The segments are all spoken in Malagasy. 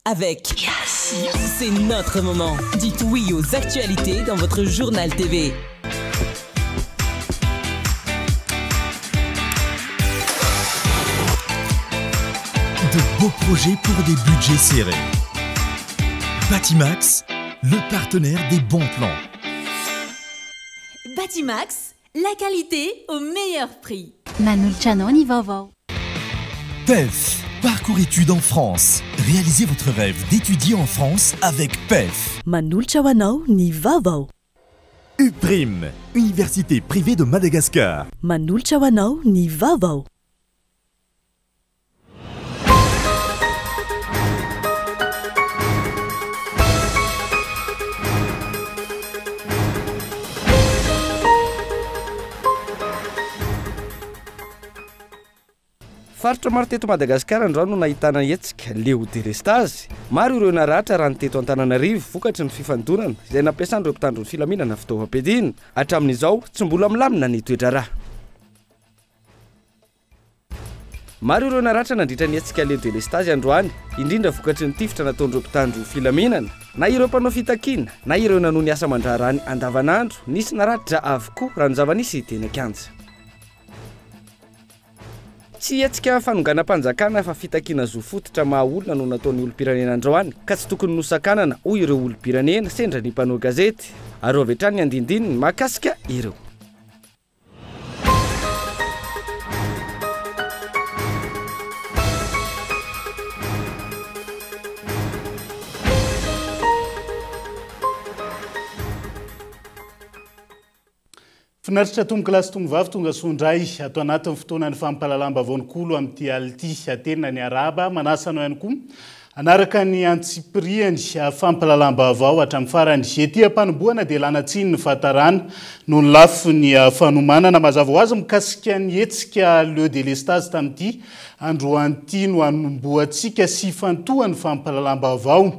avec Yes. C'est notre moment. Dites oui aux actualités dans votre journal TV. De beaux projets pour des budgets serrés. Batimax, le partenaire des bons plans. Batimax, la qualité au meilleur prix. Manulcianoni Vaovao. PEF, parcours études en France. Réalisez votre rêve d'étudier en France avec PEF. Manulcianao ni Vaovao. UPRIM, Université privée de Madagascar. Manulcianao ni Vaovao. Faritra maro teto Madagasikara androany no nahitana hetsika leo délestage. Maro ireo naratra raha ny teto Antananarivo vokatry ny fifandonana izay nampiasan'ireo mpitandro ny filaminana fitaovam-piadiana. Hatramin'izao tsy mbola milamina ny toetra rà. Maro ireo naratra nandritra ny hetsika leo délestage androany, indrindra vokatry ny tifitra nataon'ireo mpitandro filaminana, na ireo mpanao fitakiana, na ireo nanohy ny asa mandrarany andavanandro, nisy naratra avokoa raha ny zava-nisy teny an-kianja. Tsy hetsika fanonganam-panjakana fa fitakiana zo fototra maha olona no nataon'ny olom-pirenena androany ka tsy tokony nosakanana hoy ireo olom-pirenena sendra ny mpanao gazety ary avy hatrany andindininy mahakasika ireo. Finaritra tomboka lasy tombovavy tonga sondray atao anatin'ny fotoana ny fampalalam-baovao ny Kolo amin'ity ality atena ny araba manasana ihany koa anaraka ny antsipiriany fampalalam-baovao hatramin'ny farany ety ampanomboana dia lanatsiny ny fahatarana no ny lafo ny fanomanana mazava ho azy mikasika ny hetsika le délestage tamin'ity androan'ity no anomboantsika sy fantohany fampalalam-baovao.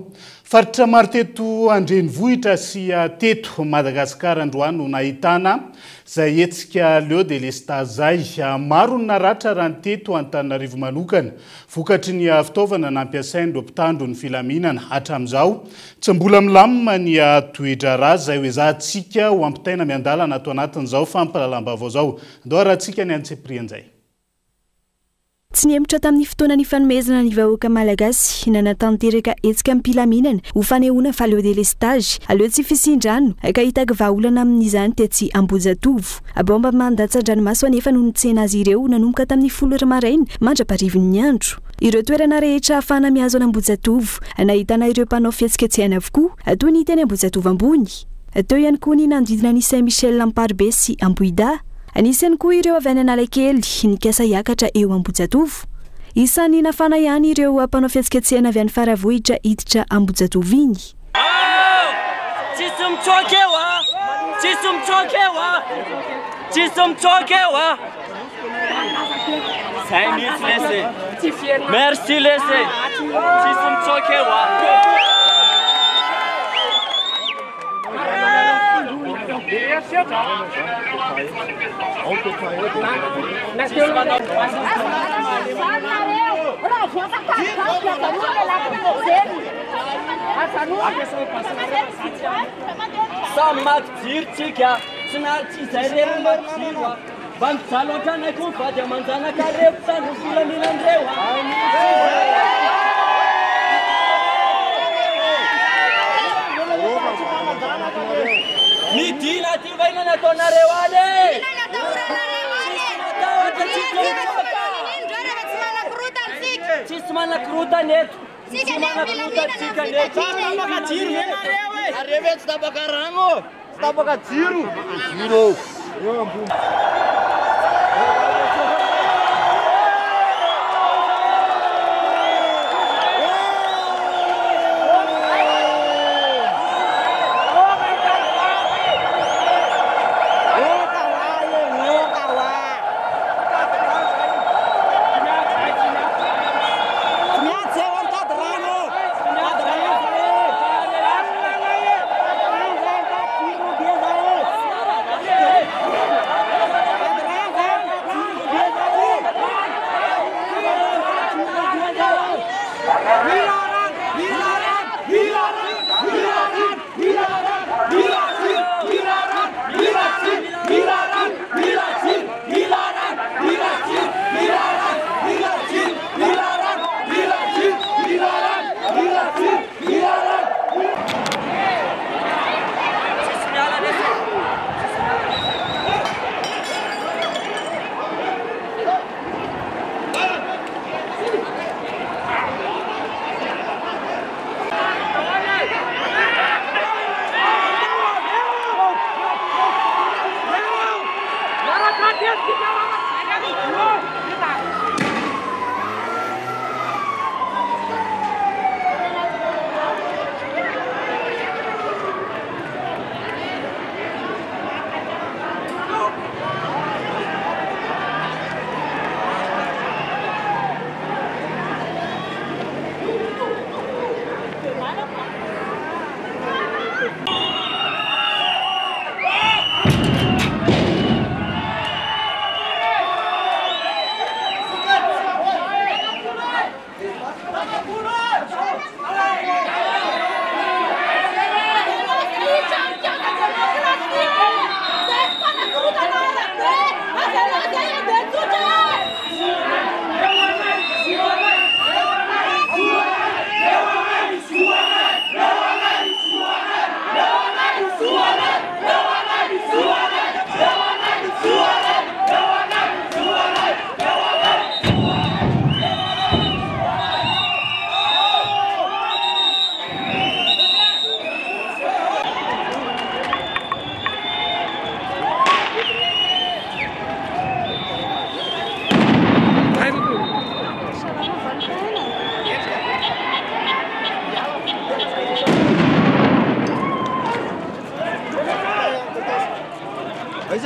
Faritra maro teto andrenivohitra sy teto Madagasikara androany no nahitana izay hetsika le délestage zay. Maro ny naratra raha ny teto Antananarivo manokana vokatry ny fitaovana nampiasain'ireo mpitandro ny filaminana. Hatramin'izao tsy mbola milamina ny toetra rà izay hoezahantsika ho ampitaina miandalana ato anatin'izao fampalalam-baovao zao. Andao rahantsika ny antseprian'izay. Tsy niemitra tamin'ny fotoana ny fanomezana ny vahoaka malagasy nanatanteraka hetsika ampilaminana ho fanehoana fa le délestage aleo tsy fisindrano ka hitaka vahaolana amin'izany tetsy Ambojatovo. Bomba mandatsan-dranomaso anefa no nitsena azy ireo nanomboka tamin'ny 10 maraina mandra-parivin'ny andro. Ireo toerana rehetra ahafana mihazo Ambojatovo nahitana ireo mpanao fihetsiketsehana avokoa toy ny teny Ambojatovo ambony. Teo ihany koa ny nandidina ny Saint-Michel Lamparbe sy Ambohida. Anisany koa ireo avy any Analakely nikasa hiakatra eo Ambojatovo. Isan'ny nafana ihany ireo mpanao fihetsiketsehana avy any Faravohitra hiditra Ambojatovo iny. Merci laissez.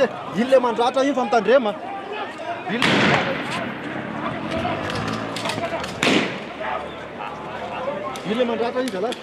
Lese, ille mandratra io fa mitandrema. Ille mandratra io zalahy.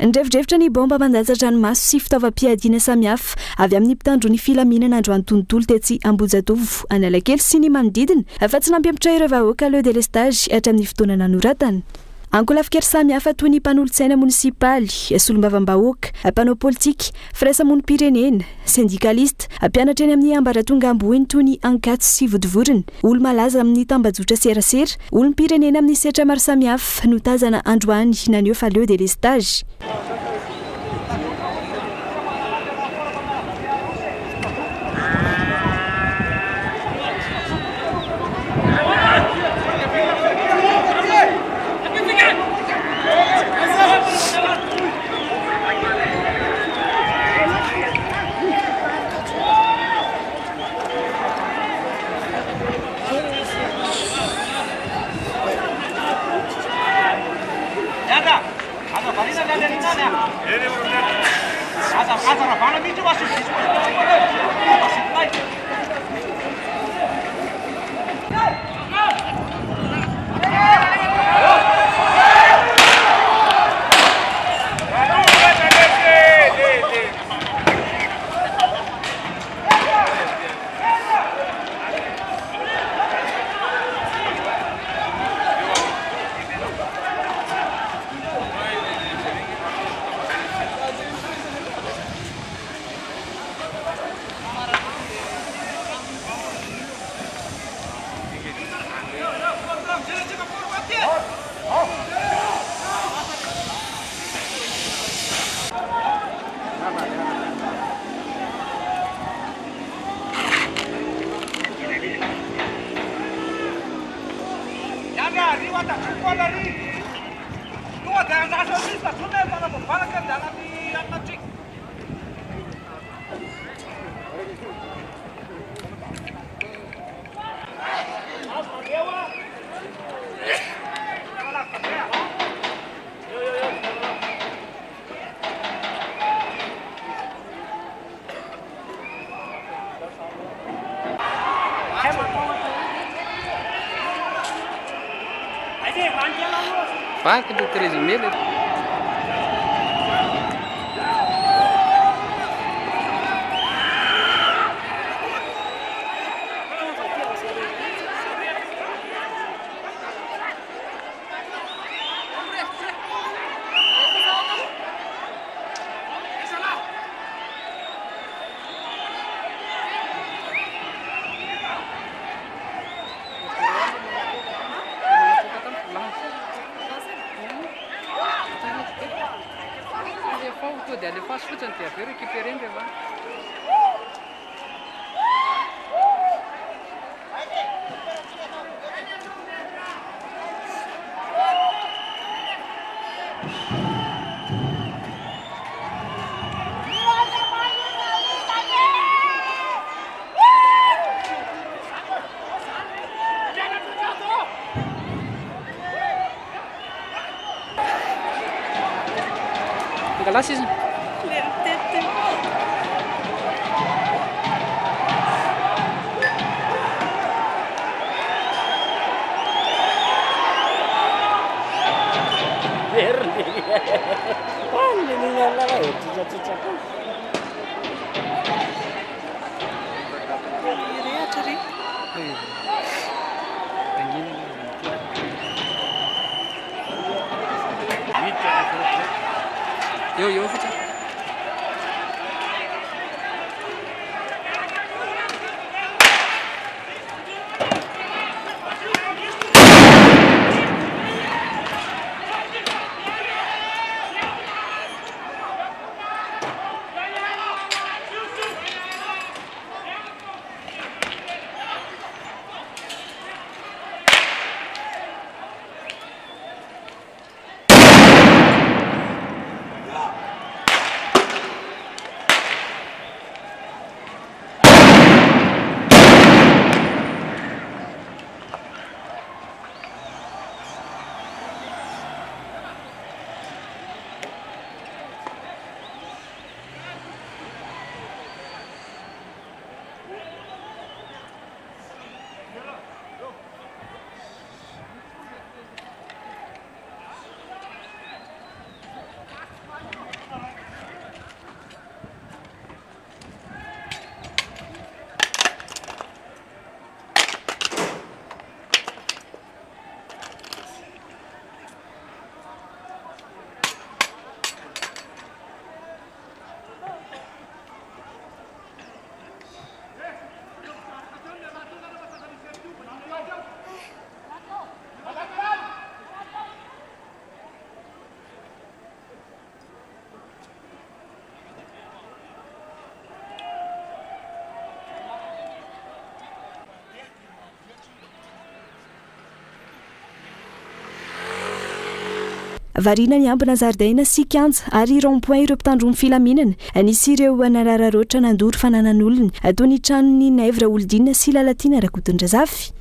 Ndrevidrevitra ny bomba mandatsa-dranomaso sy fitaovam-piadiana samihafa avy amin'ny mpitandro ny filaminana androany tontolo tetsy Ambojatovo, Analakely sy ny manodidina fa tsy nampiampotra ireo vahoaka le délestage hatramin'ny fotoana nanoratany. Ankolafikely samihafa toy ny mpanolontsaina munisipaly, solombavam-bahoaka, mpanao politika, firaisamonim-pirenena, syndikalista, mpianatra eny amin'ny ambaratonga amboiny toy ny ankatso sy vodivorona, olo malaza amin'ny tambajotra serasera, olom-pirenena amin'ny setra maro samihafa no tazana androany naneo fa leo délestage. Banca de 13.000. Ele faz fotsiny dia avy eo récupéreny rehefa Galasy izy. eo fotsiny. Varina ny ambina zaridaina sy kianja ary rond-point ireo mpitandro ny filaminana nisy ireo narararoatra nandoro fananan'olona toy ny tranony Naivra Olodina sy Lalatina Rakotondrazafy.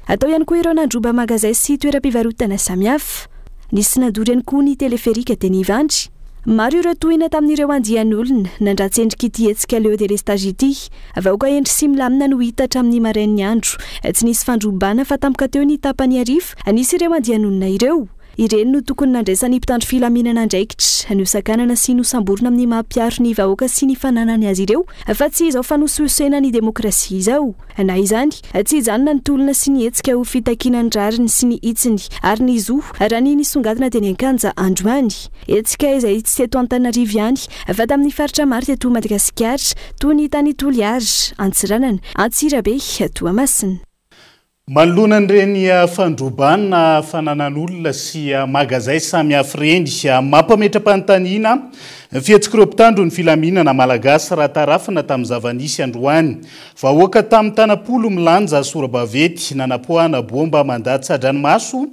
Atao ihany koa ireo nandroba magazay sy toeram-pivarotana samihafa. Nisy nadory ihany koa ny teleferika teny Ivandry. Maro ireo tohina tamin'ireo andian'olona nandratsy endrika ity hetsika Leo de l'estage ity. Vahoaka endry sy milamina no hita hatramin'ny marain'ny andro. Tsy nisy fandrobana fa tampoka teo ny tapany arivo. Nisy ireo andian'olona ireo ireny no tokony nandraisan'ny mpitandro filaminana andraikitra ny hosakanana sy nosamborona amin'ny mampiaro ny vahoaka sy ny fananany azy ireo fa tsy izao fanososena ny demokrasia izao na izany tsy hijanona ny tolona sy ny hetsika ho fitakinany rariny sy ny itsiny ary ny zo raha ny nisongadina teny ankanja androany hetsika izay tsy teto Antananarivo ihany fa tamin'ny faritra maro teto Madagasikara toy ny tany Toliara, Antsiranana, Antsirabe, Toamasina. Manoloanan'ireny fandrobana fananan'olona sy magazay samy hafa ireny mampametram-panontaniana fihetsika mpitandro ny filaminana malagasy raha tarafina tamin'ny zava-nisy androany. Vahoaka tamin'ny tanapolo milanja sorabavety nanapohana bomba mandatsy adranomaso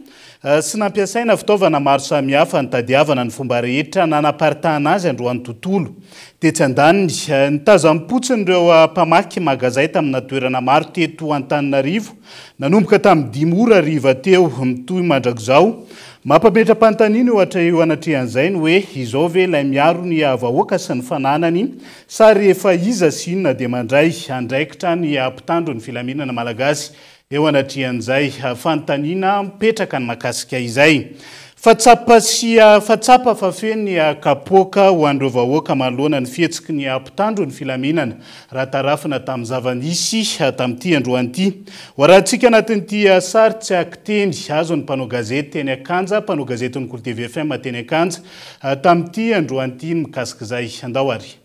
sy nampiasaina fitaovana maro samihafa nitadiavana ny fomba rehetra nanaparitahana azy androany tontolo. Tetsy andaniny nitazam-potsiny ireo mpamaky magazay tamina toerana maro teto Antananarivo nanomboka tamin'ny 5 ora riva teo mitoy mandrakizao. Mampametram-panontaniana ohatra eo anatrehan'izay ny hoe izao ve ilay miaro ny vahoaka sy ny fananany sary efa iza sy inona dia mandray andraikitra ny mpitandro ny filaminana malagasy. Eo anatrehan'izay fanontaniana mipetraka ny makasika izay. Fatsapa fa feny kapoaka ho an'ireo vahoaka manoloana ny fihetsiky ny mpitandro ny filaminana raha tarafina tamin'ny zava-nisy tamin'ity androan'ity. Ho rahantsika anatin'ity sary tsy akiteny azo ny mpanao gazety teny Ankanja, mpanao gazety ny Kolo TV FM teny Ankanja tamin'ity androan'ity mikasika izay. Andao ary.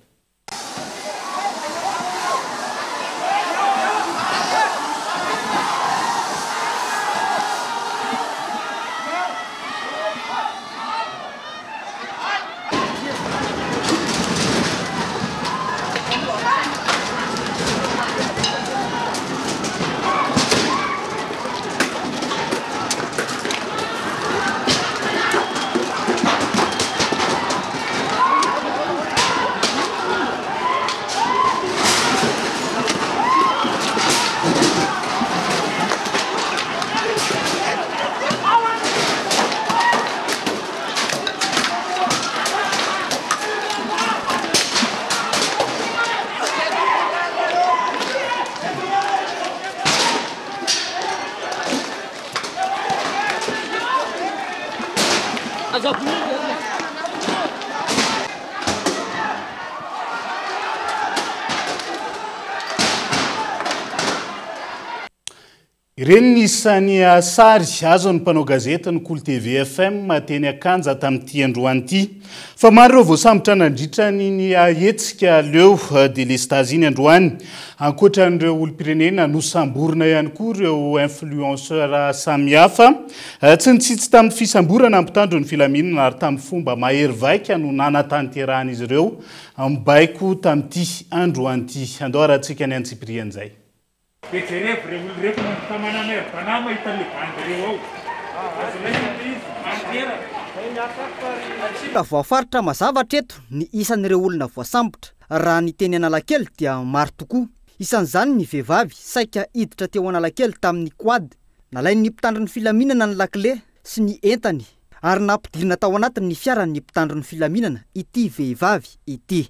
Ireny nisany sary azo ny mpanao gazety ny Kolo TV FM teny Ankanja tamin'ity androan'ity. Fa maro ireo voasambotra nandritra ny hetsika leo delestage iny androany. Ankoatran'ireo olom-pirenena nosamborina ihany koa ireo influenceur samihafa. Tsy nitsitsy tamin'ny fisamborana mpitandro ny filaminana ary tamin'ny fomba mahery vaika no nanatanterahana izy ireo mibaiko tamin'ity androan'ity. Andao arahantsika ny antsipirian'izay. Voafaritra mazavatra eto ny isan'ireo olona voasambotra raha ny teny Analakely dia maro tokoa. Isan'izany ny vehivavy saika hiditra teo Analakely tamin'ny quad nalain'ny mpitandro ny filaminana ny lakile sy ny entany ary nampidirina tao anatiny ny fiaran'ny mpitandro ny filaminana ity vehivavy ity.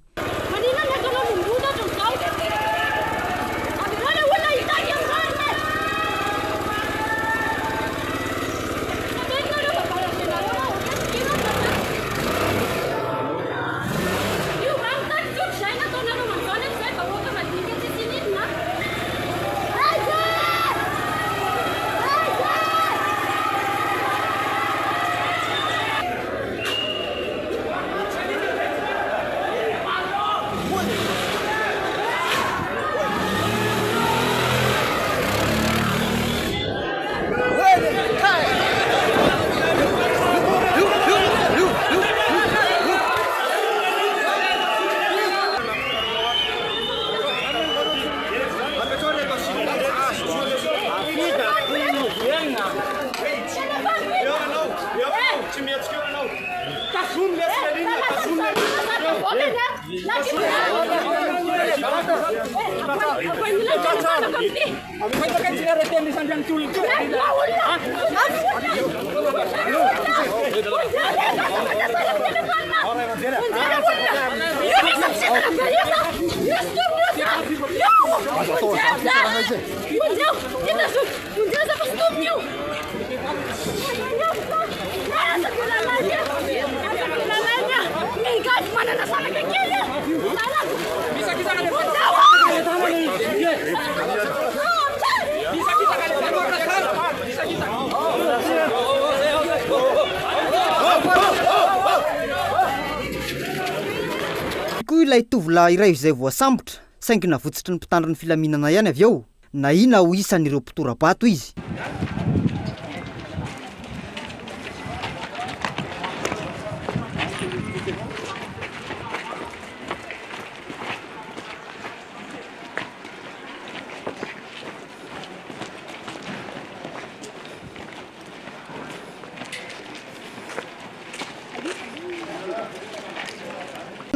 ilay tovolahy iray izay voasambotra saingy navotsitry ny mpitandro ny filaminana ihany avy eo na ina ho isan'ireo mpitorabato izy.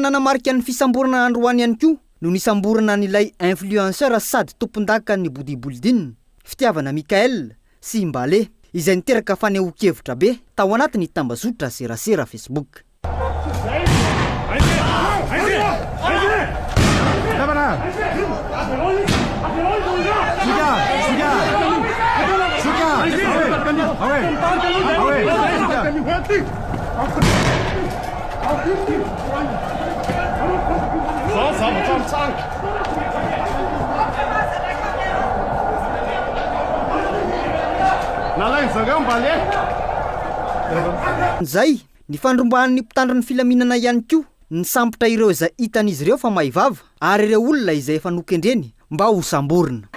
Nanamarika ny fisamborana androany ihany koa no nisamborana n'ilay influenceur sady tompon-daka ny Boudibouldine fitiavana Mikael sy Mbale izay niteraka faneho-kevitra be tao anatin'ny tambazotra serasera Facebook. Zay ny fandrombahan'ny mpitandro ny filaminana ihany koa ny sambotra ireo izay hitan'izy ireo fa maivava ary ireo olona izay efa nokendreny mba ho samborina.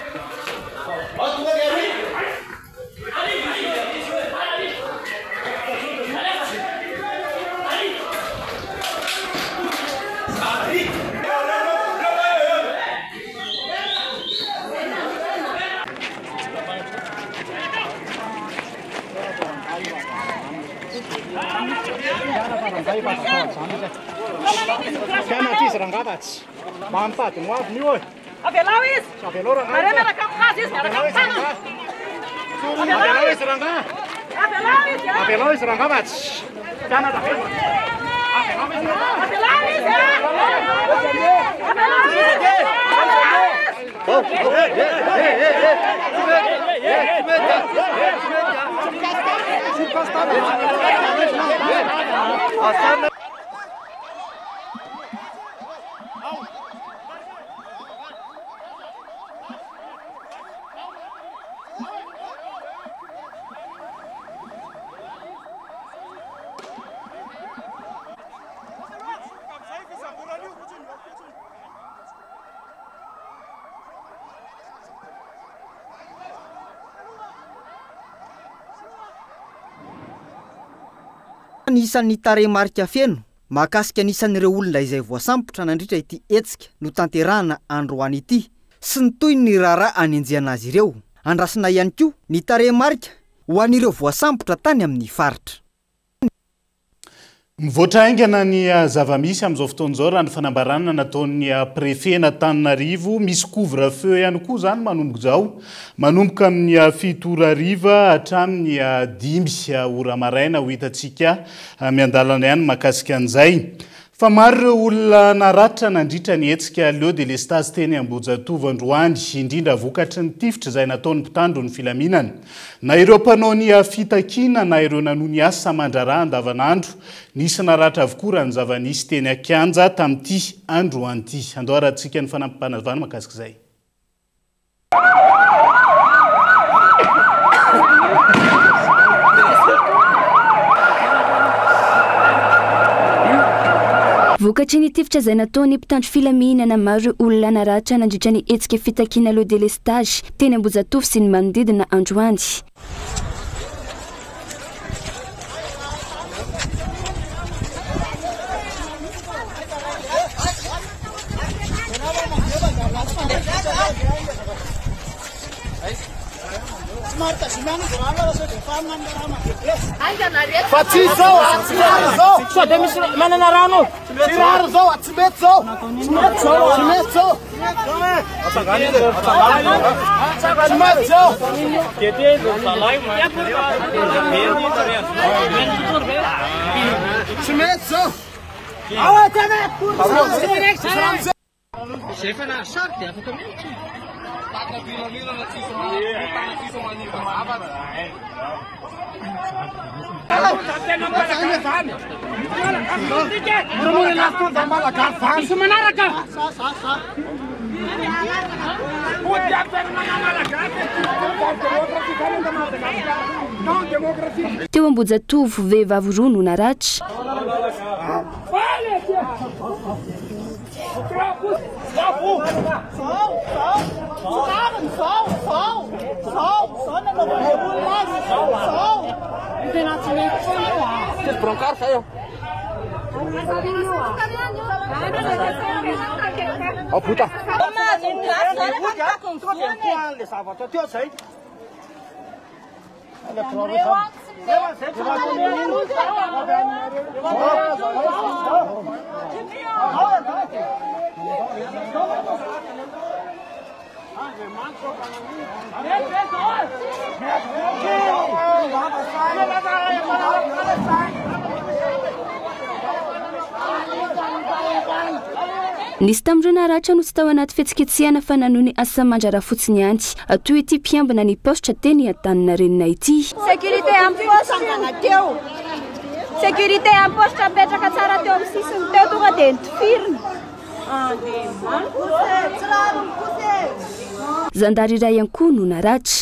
Nisan'ny tarehimarika feno mahakasika nisan'ireo olona izay voasambotra nandritra ity hetsika no tanterahana androany ity sy ny toy ny raharaha anenjehana azy ireo. Andrasina ihany koa ny tarehimarika ho an'ireo voasambotra tany amin'ny faritra. Mivoatra aingana ny zavamisy amin'izao fotoan'izao raha ny fanambarana nataon'ny préfet n'Antananarivo misy couvre-feu ihany koa zany manomboka izao manomboka amin'ny 7 hariva hatramin'ny 5 ora maraina ho hitantsika miandalana ihany mahakasika an'izay. Fa maro ireo olona naratra nandritra ny hetsika Lieu de l'Estage teny Ambohijatovo androany indrindra vokatry ny tifitra izay nataon'ny mpitandro ny filaminana. Na ireo mpanao ny fitakina na ireo nanao ny asa mandraraha andavanandro nisy naratra avokoa raha ny zava-nisy teny Akianja tamin'ity androany ity. Andoarantsika ny fanampanavana mahakasika izay. Vokatry ny tifitra izay nataon'ny mpitandro filaminana maro olona naratra nandritra ny hetsika fitakina Lieu de l'Estage teny Ambohijatovo sy ny manodidina androany. Teo Ambohijatovo vehivavy roa no naratra. Oh puta. Nisy tamin'ireo naratra no tsy tao anaty fihetsiketsehana fa nanohy ny asa mandrara fotsiny ihany. Toy ity mpiambina ny postra teny an-tanana renina ity. Sécurité amin'ny postra teo. Sécurité amin'ny postra mipetraka tsara teo amin'ny sisiny teo tonga dia nitifirina. Zandary iray ihany koa no naratra.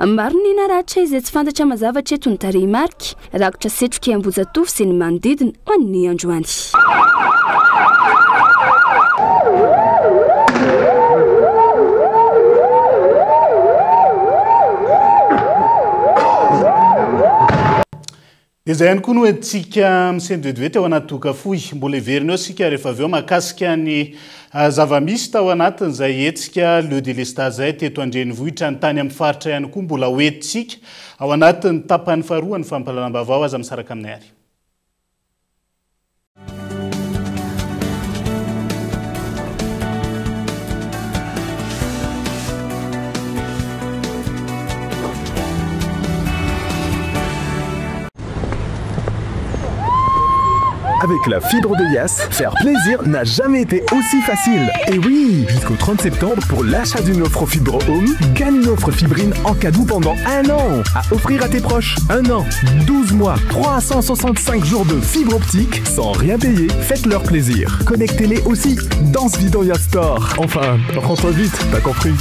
Maro ny naratra izay tsy fantatra mazavatra eto ny tarehimarika, rakotra setroka Ambojatofo sy ny manodidina ho an'ny androany. Dia izay ihany koa no entsika misendovedivety ao anaty tokafoy, mbola heverina eo sika rehefa avy eo mahakasika ny zavamisy tao anatin'izay etsika le délestage zay teto andrenivohitra ny tany amin'ny faritra ihany koa mbola hoentintsika ao anatin'ny tapany faharoa ny fampahalalam-baovao aza misaraka aminay ary. Avec la fibre de Yas, faire plaisir n'a jamais été aussi facile. Et oui, jusqu'au 30 septembre, pour l'achat d'une offre fibre home, gagne une offre fibrine en cadeau pendant 1 an. À offrir à tes proches. 1 an, 12 mois, 365 jours de fibre optique sans rien payer. Faites-leur plaisir. Connectez-les aussi dans ce bidon Yas Store. Enfin, rentre vite, t'as compris.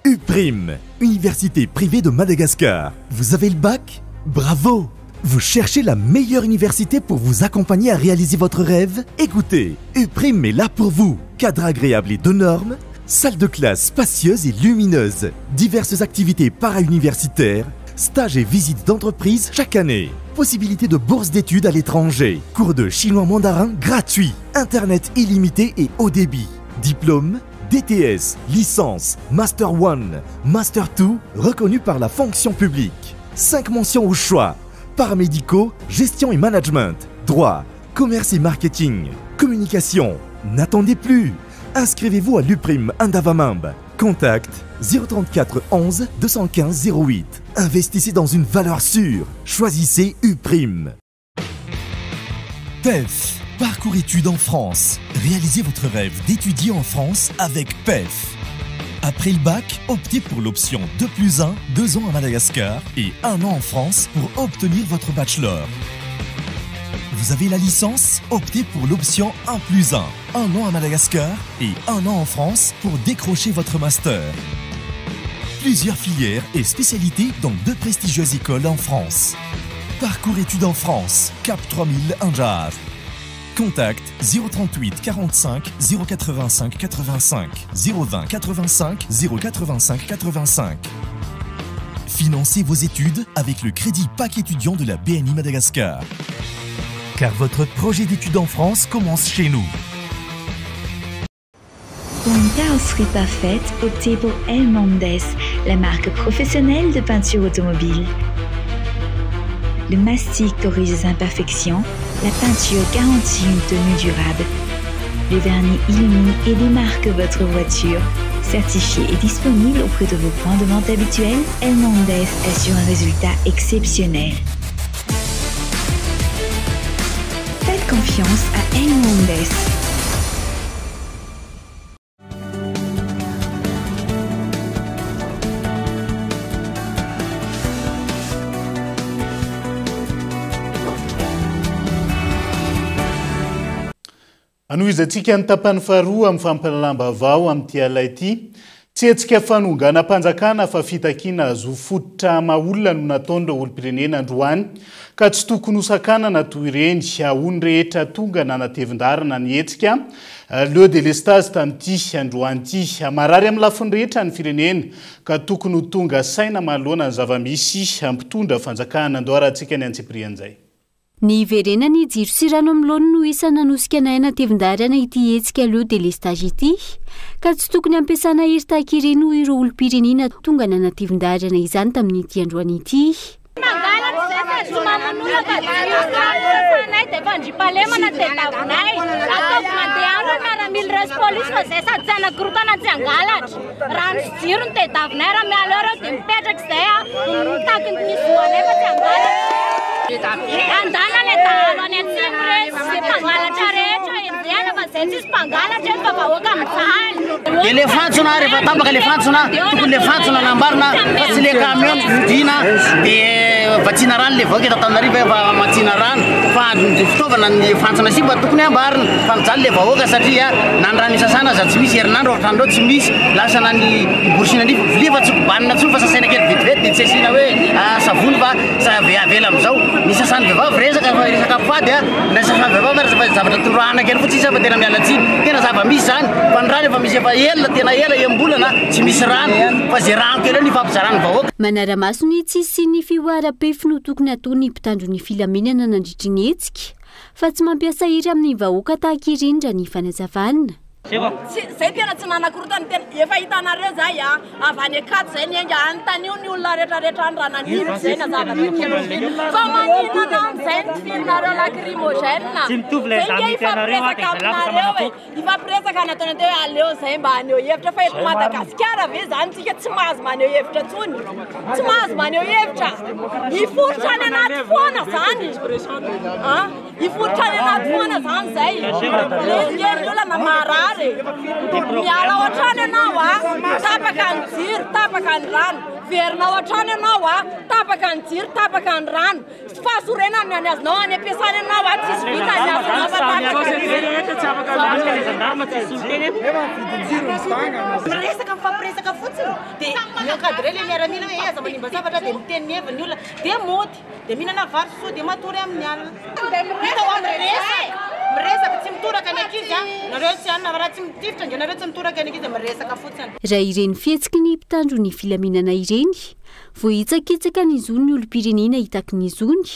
UPRIM, Université privée de Madagascar. Vous avez le bac? Bravo! Vous cherchez la meilleure université pour vous accompagner à réaliser votre rêve? Écoutez, UPRIM est là pour vous. Cadre agréable et de normes, salle de classe spacieuse et lumineuse, diverses activités para-universitaires, stages et visites d'entreprise chaque année, possibilité de bourse d'études à l'étranger, cours de chinois mandarin gratuits, internet illimité et haut débit, diplôme, DTS, licence, Master 1, Master 2, reconnu par la fonction publique. 5 mentions au choix. Paramédicaux, gestion et management, droit, commerce et marketing, communication. N'attendez plus. Inscrivez-vous à l'UPRIM Indavamambe. Contact 034 11 215 08. Investissez dans une valeur sûre. Choisissez UPRIM. PEF. Parcours études en France. Réalisez votre rêve d'étudier en France avec PEF. Après le bac, optez pour l'option 2+1, 2 ans à Madagascar et 1 an en France pour obtenir votre bachelor. Vous avez la licence? Optez pour l'option 1+1, 1 an à Madagascar et 1 an en France pour décrocher votre master. Plusieurs filières et spécialités dans 2 prestigieuses écoles en France. Parcours études en France, Cap 3000 Anjar. Contact 038 45 085 85 020 85 085 85. Financez vos études avec le crédit PAC étudiant de la BNI Madagascar. Car votre projet d'études en France commence chez nous. Pour une carrosserie parfaite, optez pour El Mondes, la marque professionnelle de peinture automobile. Le mastic corrige les imperfections, la peinture garantit une tenue durable. Le vernis illumine et démarque votre voiture. Certifié et disponible auprès de vos points de vente habituels, El Mondes assure un résultat exceptionnel. Faites confiance à El Mondes. anoizantsika ny tapany faharoa amin'ny fampalalamba vao amin'ity alay ity tsy hetsika fanongana mpanjakana fa fitakiana azo fototra maolona no nataon'ireo olom-pirenena androany ka tsy tokony hosakanana toy ireny ahony rehetra tonga nanatevin-darana ny hetsika leo de lestage tamin'ity androany ity marary amin'ny lafiny rehetra ny firenena ka tokony ho tonga saina manoloana ny zavamisy ampitondra fanjakana andoarantsika ny antsiprian'izay. Ny verenany jiro sy rano amin'loany no isana nanosika naina tevindarana ity hetsika leo de lestage ity ka tsy tokony ampiasana hery tahaka ireny ho ireo olom-pirenena tonga nanatevindarana izany tamin'ity androany ity. Elefantsona rehefa tapaka elefantsona tokony elefantsona nambarina fa tsy le camion dina dia vatsina rano le vahoaka eto Antananarivo efa matsina rano fa ny fitaovana ny elefantsona sy mba tokony ambarina fa mijaly le vahoaka satria na ny rano isasana za tsy misy herinandro ohatrandreo tsy misy lasana ny borosina ny vilia fa tsy kobanina tsony fa sasaina kely vetivety dia tsy asina hoe savony fa avela amizao ny sasany vehivavy resaka fa resaka fady na sasany vehivavy fa zavatra toroahana kely fotsiny fa tena mialatsiny tena zava-misy zany fa ny rano efa misy efa ela tena ela embolana tsy misy rano fa zay rano kely eo ny fampizarana vahoaka. Manara-maso ny tsisy ny fihoara-pefy no tokony ataony mpitandro ny filaminana nandritry ny hetsika fa tsy mampiasa iry amin'ny vahoaka tahaka irindra ny fanazavana. Zay tena tsy nanakorotany tena efa hitanareo zay avy any akato zay ny enga antanio ny olona rehetrarehetra any raha naniditra zay na zavatra kely fa maninana am'izay ny firinareo lacrymogène zay ifampiresaka aminareo ifampiresaka nataony teo hoe aleo zay mba aneo hevitra fa eto Madagasikara ve zany tsika tsy mahazo maneho hevitra tsony tsy mahazo maneho hevitra iforotra any anaty foana zany iforotra any anaty foana zany zay lengeny olana marary miala ohatrany ianao tapaka ny jiro tapaka ny rano verina ohatrany ianao tapaka ny jiro tapaka ny rano fahasorenany ny any azonao any ampiasany ianao tsisy vita ny azonao miresaka mifampiresaka fotsiny dia miankadre le miaramila hoe aza manimba zavatra dia miteny ny heviny olona dia mody dia mihinana vary soa dia matory amin'ny alina miresaka tsy mitoraka ny ankizy nareo tsy anina raha tsy mitifitra nge nareo tsy mitoraka ny ankizy miresaka fotsiny. Raha ireny fihetsiky ny mpitandro ny filaminana ireny vohitsakitsaka ny zony ny olom-pirenena hitaky ny zony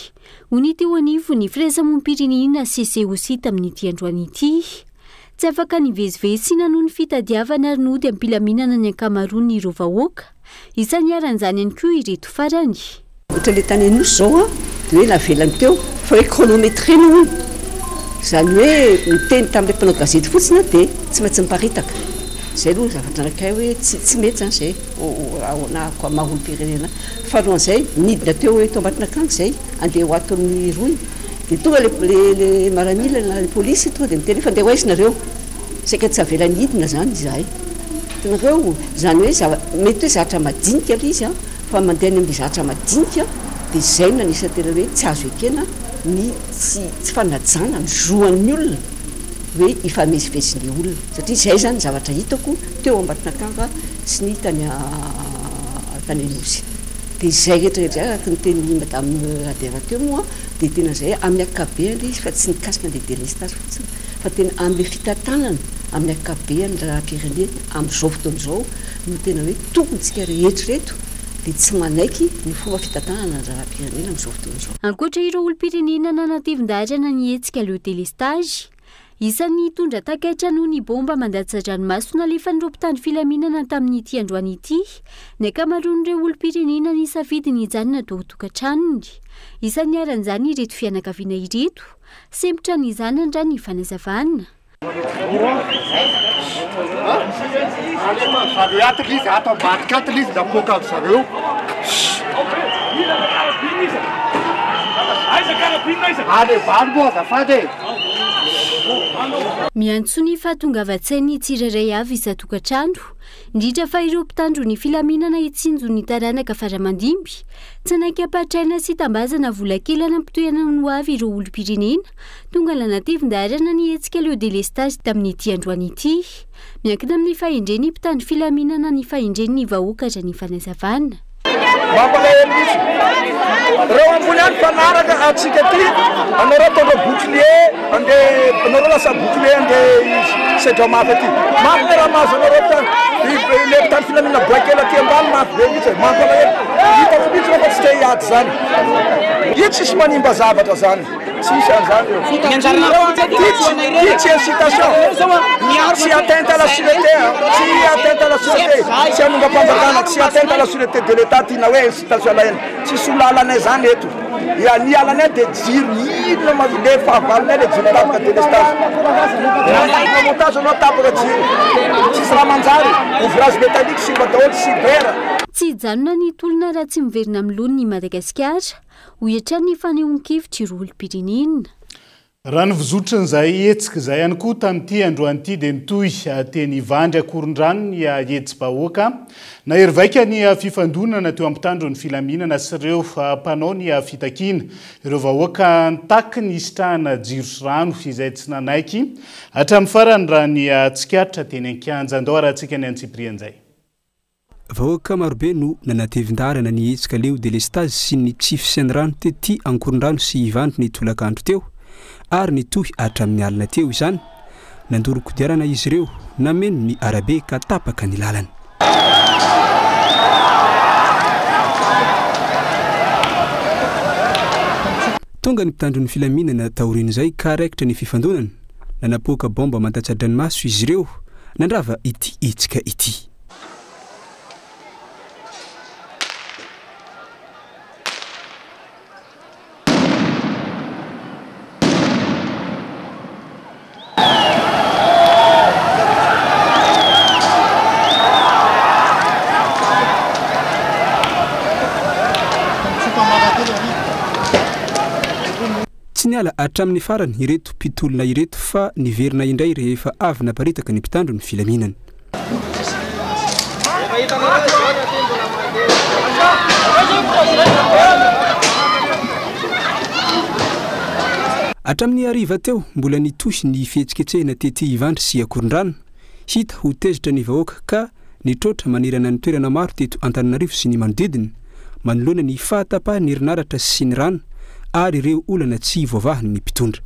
hony teo anivo ny firaisamonim-pirenena CCOC tamin'ity androany ity tsy afaka nivezivezy noho ny fitadiavana ary nody ampilaminana ny ankamaroany ireo vahoaka isan'ny aran'izany ihany koa ireto farany. Ohatra le tany anosy zao dia hoe navelany teo fa hoe chronométrena hono zany hoe miteny tamin'ilay mpanao gazety fotsiny dia tsy maintsy miparitaka zay aloha zavatra anakay hoe tsy mety zany zay na koa maha olom-pirenena fa alohan'izay nidina teo hoe to ambatina kangy zay andeha ho ato amin'ny roy dia tonga le maramila na le polisy tonga dia miteny fa andeha ho aisinareo saika tsy avela nidina zany izahay tenareo zany hoe mety hoe zavatra madinika aloha izy fa mandeha ny amin'ny zavatra madinika dia zay no nanisa tena hoe tsy azo ekena ny tsy fanajana ny zoan'ny olona hoe ifamezivezin'ny olona satria zay zany zavatra hitako teo ambatina kanga sy ny tany anosy dia zay rehetrarehetra araka ny teny madame adera teo moa dia tena zay amin'ny akabeany izy fa tsy nikasina le délestage fotsiny fa tena amin'ny fitantanana amin'ny akabeany raha pirenena amin'izao fotoan'izao no tena hoe tokontsika rehetrareto dia tsy manaiky ny fomba fitantanana raha pirenena amin'izao fotoan'izao. Ankoatra ireo olom-pirenena nanatevindarana ny hetsika leo délestage isan'ny tondra takaitra noho ny bomba mandatsa ranomasina alefan'ireo mpitandro filaminana tamin'ity androany ity ny ankamaroan'ireo olom-pirenena ny safidy ny hijanona tao tokantranony isan'ny aran'izany ireto fianakaviana ireto sempotra ny zanany ny fanazavana. Ataka izy atao ambadika ataka izy napoka aby zareo ale valo moa azafady miantso ny fahatongavan-tsainy tsirairay avy isa-tokantrano indrindra fa ireo mpitandro ny filaminana itsinjo ny taranaka faramandimby tsy naiky ampatraina sy tambazana vola kely anampitoerana no avy ireo olom-pirenena tonga lanatevindarana ny hetsika leo delestage tamin'ity androany ity miankina amin'ny fahendreny mpitandro filaminana ny fahendreny vahoakatra ny fanazavana mampalahelo mihitsy reo ambony any fanaraka atsika ty anareo tondra bouclier andeha anareo lasa bouclier andeha sedra mafy aty mafy le raha mahazo anareo tany le mpitandro filaminana boakely aty ambany mafy be mihitsy mampalahelo hitako mihitsy rehefa tsy te hiady zany io tsisy manimba zavatra zany tsisy an'zany ty tsy incitation tsy atteinte à la sûreté tsy atteinte à la sûreté tsy anongam-panjakana tsy atteinte à la sûreté de l'état tina hoe incitation ala eny tsy solalanay zany eto ny alanay de jiro inona le fahavalonay le jiro tapaka délestage montage anao tapaka jiro tsisy raha manjary ouvrage métallique sy mba daholo cyber tsy hijanona ny tolona raha tsy miverina amin'ny lony ny Madagasikara ho iatran'ny fanehoan-kevitra ireo olom-pirenena raha nivozotran'izay hetsika izay ihany koa tamin'ity androanyity dia nitoy teny Ivandry akoron-drano ny hetsy-bahoaka na erivaika ny fifandonana teo ampitandro ny filaminana sy ireo mpanao ny fitakiana ireo vahoaka nitaky ny isitrahana jiro sy rano izay tsy nanaiky hatramin'ny farany raha ny tsikaritra teny Ankianja andao rahantsika ny antsiprian'izay vahoaka marobe no nanatevindarana ny hetsika leo delestage sy ny tsy fisany rano tety ankoron-drano sy Ivandry ny tolakandro teo ary nitohy hatramin'ny alina teo izany nandoro kodiarana izy ireo nameno ny arabe ka tapaka ny lalana tonga ny mpitandro ny filaminana taorian'izay ka raikitra ny fifandonana nanapoaka bomba mantatsadranomaso izy ireo nandrava ity hetsika ity tsy niala hatramin'ny farany ireto mpitolona ireto fa niverina indray rehefa avy naparitaka ny mpitandro ny filaminana hatramin'ny hariva teo mbola nitosy ny fihetsiketsehina tety Ivandry sy akoron-drano hita ho tezitra ny vahoaka ka nitrotra manerana ny toerana maro teto Antananarivo sy ny manodidina manoloana ny fahatapahany herinaratra sy ny rano ary ireo olana tsy voavahany ny mpitondra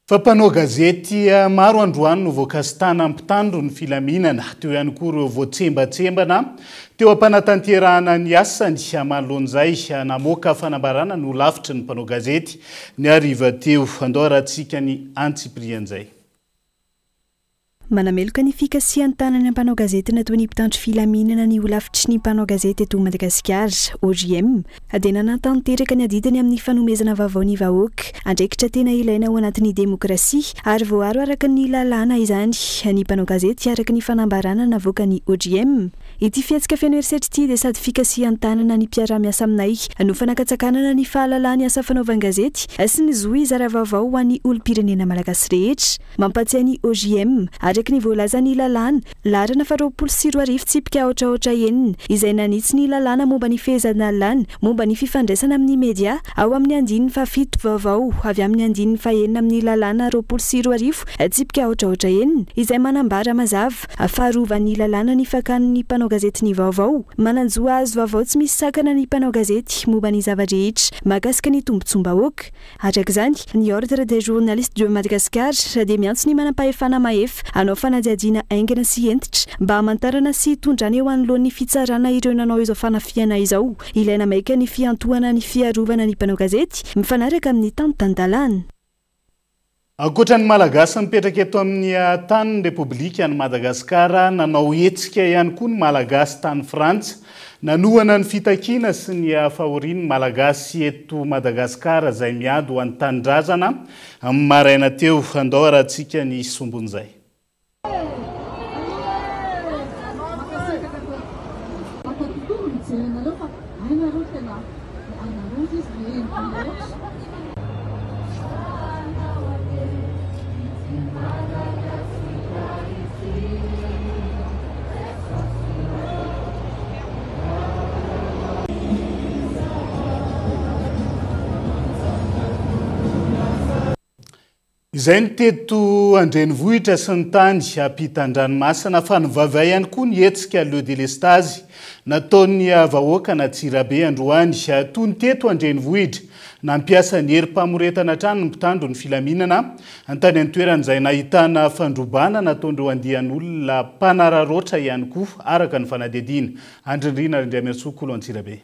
fa mpanao gazety maro androany no voakasitana ampitandro ny filaminana teo ihany koa ireo voatsembatsembana teo ampanatanterahana ny asany manoloan'izay namoaka fanambarana no lavitra ny mpanao gazety ny hariva teo andao rahantsika ny antsiprian'izay manameloka ny fikasiany tanany mpanao gazety natoy ny mpitandro filaminana ny holavitry ny mpanao gazety eto Madagasikara OGM dia nanatanteraka ny adidiny amin'ny fanomezana vaovao ny vahoaka andraikitra tena ilaina ao anatin'ny demokrasia ary voaro araka ny lalàna izany ny mpanao gazety araka ny fanambarana navoaka ny OGM ity fiatsika feno herisetra ity dia sady fikasiany tanana ny mpiara-miasa aminay no fanakatsakanana ny fahalalany asa fanaovana gazety sy ny zohy zara vaovao ho an'ny olom-pirenena malagasy rehetra mampatsiahy ny OGM araka ny voalaza ny lalàna larana fa 24 tsipika ohatraohatra enina izay nanitsy ny lalàna momba ny fehezana lalàna momba ny fifandraisana amin'ny media ao amin'ny andininy fa 7 vaovao avy amin'ny andininy fa 9 amin'ny lalàna 24 tsipika ohatraohatra enina izay manambara mazava faharovan'ny lalàna ny fakan'ny mpanao gazety ny vaovao mananjoa azo vaovao tsy misy sakana ny mpanao gazety momba ny zava-drehetra mahakasika ny tombontsombahoaka arak'izany ny ordre des journalistes de Madagascar dia miantso ny manam-pahefana mahefa anao fanadiadiana aingana sy entitra mba hamantarana sy hitondrana eo anoloan'ny fitsarana ireo nanao izao fanafiana izao ilaina maika ny fiantohana ny fiarovana ny mpanao gazety mifanaraka amin'ny tany-tandalana ankoatra ny malagasy mipetraka eto amin'ny tanin'ny repoblika ny Madagasikara nanao hetsika ihany koa ny malagasy tany Frantsa nanohana ny fitakiana sy ny fahorian'ny malagasy eto Madagasikara izay miady ho an'ny tanindrazana amin'ny maraina teo andao rahantsika ny sombon'izay izay ny teto andrenivohitra sy ny tany ampitan-dranomasina fa ny Vaovao ihany koa ny hetsika le délestage nataony vahoaka na Tsirabe androany toy ny teto andrenivohitra nampiasa ny herim-pamoretana trano ny mpitandro ny filaminana antany an-toerana izay nahitana fandrobana nataondreo andian'olona mpanararoatra ihany koa araka ny fanadihadiana andrindrina indray miaritsoko Kolo an Tsirabe.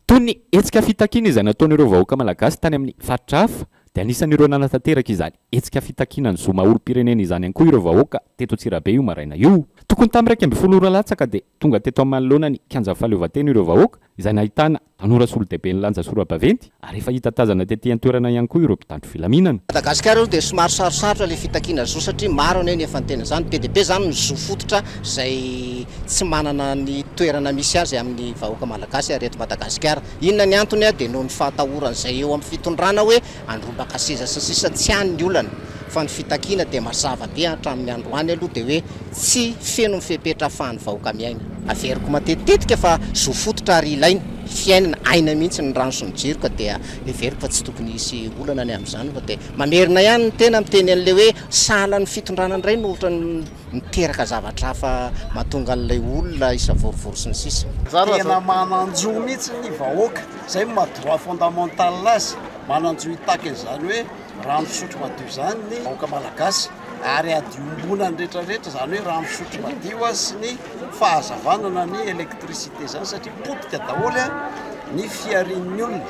Tony etsika fitakiana izay nataon'ireo vahoaka malagasy tany amin'ny faritra hafa dia anisan'ireo nanatanteraka izany etsika fitakiana ny zoma olo-pirenena izany ihany koa ireo vahoaka teto Tsirabe io maraina io. Tokony tamin'ny 20 latsaka dia tonga teto amin'ny manoloana ny kianja fahaleovantena ireo vahoaka izay nahitana tanora solon-dehibe ny lanja sora-baventy ary efa hita tazana tetỳ an-toerana ihany koa ireo mpitandro filaminana. Madagasikara dia somary sarosarotra ilay fitakiana zo satria maro anie ny efa ny tena izany PDB izany ny zo fototra izay tsy manana ny toerana misy azy amin'ny vahoaka malagasy ary eto Madagasikara. Inona ny antony dia noho ny fahatahorana izay eo amin'ny fitondrana hoe androbaka seza sy sisa tsy han'ny olana fa ny fitakiana dia mazava be hatramin'ny androany aloha dia hoe tsy feno mifepetra ahafahan'ny vahoaka miaina. Averiko matetika fa zo fototra ary ilaina fiainana aina mihitsy ny rano sy ny jiro ka dia everiko fa tsy tokony hisy olana any amin'izany fa dia mamerina ihany ny tena miteny an'ilay hoe sahala ny fitondrana indray no ohatra miteraka zavatra hafa mahatonga an'ilay olona isa vorovoro sy ny sisa. Tena mananjo mihitsy ny vahoaka izay madroit fondamental azy mananjo hitaka izany hoe rano fisotro madio izany ny vahoaka malagasy ary adiombona ny rehetrarehetra izany hoe rano fisotro madio azy sy ny fahazavanana ny elektricité izany satria potika daholo ny fiarian'ny olona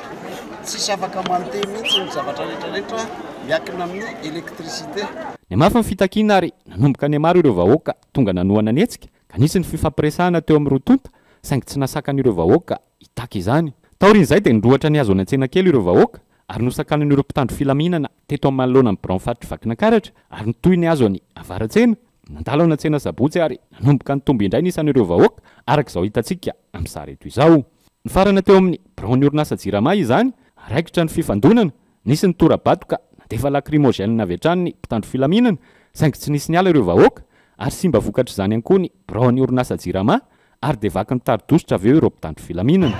tsisy afaka mandeha mihitsy ny zavatra rehetrarehetra miakina amin'ny elektricité. Ny mafy ny fitakiana ary nanomboka ny maro ireo vahoaka tonga nanohana ny hetsika ka nisy ny fifampiresahana teo amin'ny rotonta saingy tsy nasakan'ireo vahoaka hitaka izany. Taorian'izay dia nidrohatra ny azo any an-tsena kely ireo vahoaka ary nosakanan'ireo mpitandro filaminana teto amin'ny manoloana amin'ny Braon faritra Vakinankaratra ary nitoy ny azo any avaratsena nandalo any an-tsena sabotsy ary nanomboka ny tombo indray nisan'ireo vahoaka araka izao hitantsika amin'ny sary eto izao. Ny farana teo amin'ny Braon orinasa Jirama izany raikitra ny fifandonana nisy ny tora-batoka nandefa lacrymogène avy hatrany ny mpitandro filaminana saingy tsy nisy ny ala ireo vahoaka ary sy mba vokatra izany ihany koa ny Braon orinasa Jirama ary dia vaky ny tari-dositra avy eo ireo mpitandro filaminana.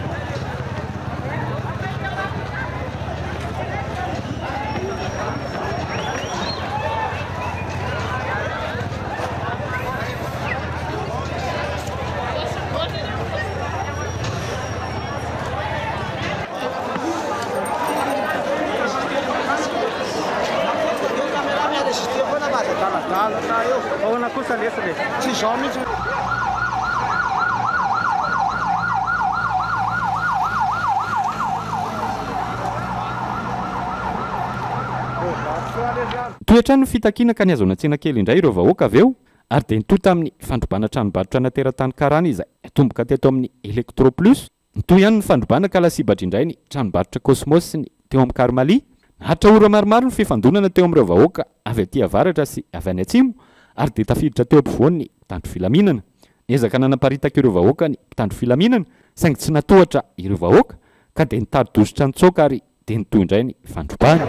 Toetrano ny fitakiana ka niazo an-tsena kely indray ireo vahoaka avy eo ary dia nitoy tamin'ny fandrobana tranombarotra nateran-tany karana izay tomboka teto amin'ny Electro Plus. Nitoy ihany ny fandrobana kalasibatra indray ny tranombarotra Cosmos ny teo amin'ny Karmali. Nahatra ora maromaro ny fifandonana teo amin'ireo vahoaka avy aty avaratra sy avy any atsimo ary dia tafiditra teo ampovoany ny mpitandro filaminana. Niezaka nanaparitaka ireo vahoaka ny mpitandro filaminana saingy tsy natohatra ireo vahoaka ka dia nitady-dositra nitsoaka ary dia nitoy indray ny fandrobana.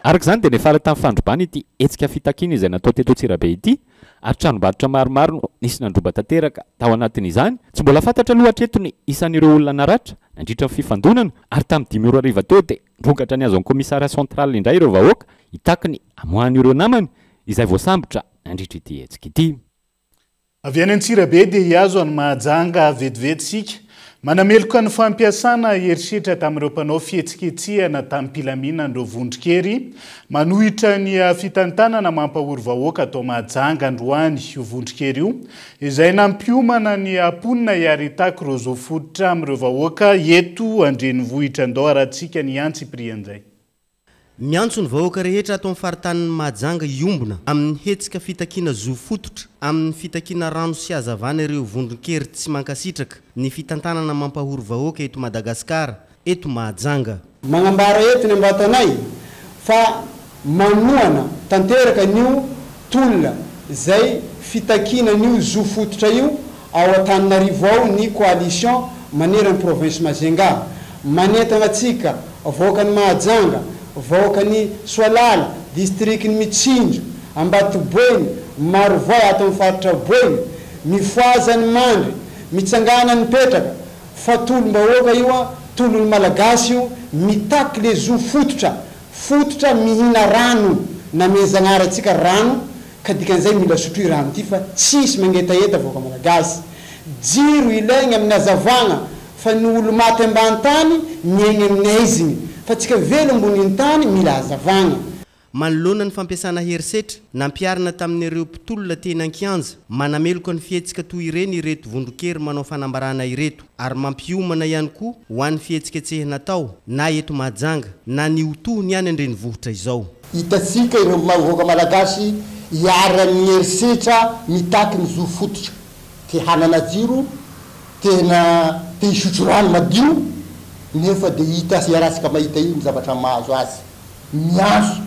Araka izany dia nefa tamin'ny fandrobana ity hetsika fitakiana izay natao teto Tsirabe ity ary tranombarotra maromaro no nisy nandroba tanteraka tao anatin'izany. Tsy mbola fantatra aloha hatreto ny isan'ireo olona naratra nandritra ny fifandonana ary tamin'ny 5 ariva teo dia nirongatra ny azo amin'ny komisaria central indray ireo vahoaka hitaka ny amohan'ireo namany izay voasambotra nandritra ity hetsika ity. Avy any Tsirabe dia hiazo any mahajanga vetivety sika Manameloka ny fampiasana heritreritra tamin'ireo mpanao fihetsiketsehana tamin'ny pilaminan'ireo vondrokery manohitra ny fitantanana mampahory vahoaka atao mahajanga androany io vondrokery io izay nampiomana ny amponina hiaritaka ireo zo fototra amin'ireo vahoaka eto andrenivohitra andao arahantsika ny antsy prian'izay. Miantso ny vahoaka rehetra atao amin'ny faritanin'ny Mahajanga iombona amin'ny hetsika fitakiana zo fototra amin'ny fitakiana rano sy hazavana ireo vondrokery tsy mankasitraka ny fitantanana mampahory vahoaka eto Madagasikara eto Mahajanga. Magnambara eto ny ambatanay fa manoana tanteraka nio tolona zay fitakiana nio zo fototra io ao Antananarivo ao ny coalition manerana province Majunga manetana atsika vahoaka ny Mahajanga vahoaka ny Soalala district ny Mitsinjo Ambatoboeny Marovoa ato amin'ny faritra Boeny mifoazany mandry mitsangana ny petraka fa tolom-bahoaka io tolon'ny malagasy io mitaky le zo fototra mihina rano na mezagnaratsika rano ka dikan'izay mila sotroy rano ty fa tsisy mangetaheta vahoaka malagasy jiro ilaigny amin'ny hazavagna fa ny olo maty ambany tany miaigny aminay izigny fa tsika velo amboniny tany mila hazavagna. Manoloana ny fampiasana herisetra nampiarina tamin'ireo mpitolona teny an-kianja manameloka ny fihetsika toy ireny ireto vondrokery manao fanambarana ireto ary mampiomana ihany koa ho an'ny fihetsiketsehina tao na eto Mahajanga na ny otohony ihany andrenivohitra izao. Hitatsika ireo vahoaka malagasy hiara-ny herisetra mitaky ny zo fototra te hanana jiro tena te hisotro rano madio nefa de hita hiaratsika mahita io ny zavatra mahazo azy miantso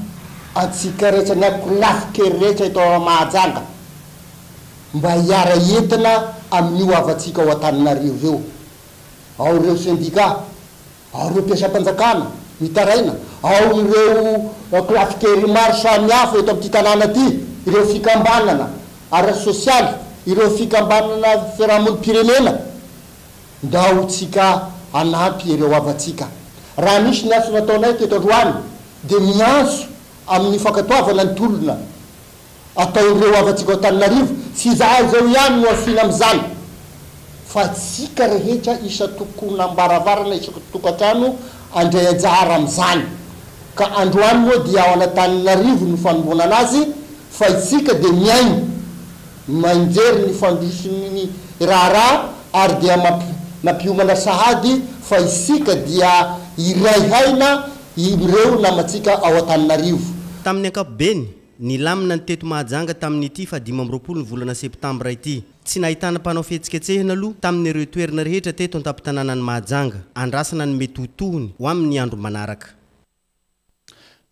atsika rehetra na kolafikery rehetra eto Mahajanga mba hiara entina amin'io avatsika ao Antananarivo eo ao ireo syndicat ao ireo mpiasam-panjakana mitaraina ao ireo kolafikery maro samihafa eto amin'ity tanàna ty ireo fikambanana ara sosialy ireo fikambanana fiarahamonim-pirenena ndao tsika anampy ireo avatsika raha misy ny aso nataonay teto androany de miantso amin'ny fankatoavana ny tolona atao ireo avatsika ao Antananarivo sy zao ihany no afina amin'izany fa tsika rehetra isa tokony ambaravarana isa tokantrano andray anjara amin'izany ka androany moa dia ao Antananarivo no fanomboana anazy fa itsika de miainy manjery ny fandrosin'ny raharaha ary dia nampiomana sahady fa isika dia iray haina ireo namatsika ao Antananarivo. Tamin'ny ankapobeny nilamina ny teto Mahajanga tamin'ity fa 20 ny volana septambra ity tsy nahitana mpanao fihetsiketsehina aloha tamin'ireo toerana rehetra teto an-tampon-tanànan'ny Mahajanga andrasana ny mety hotohony ho amin'ny andro manaraka.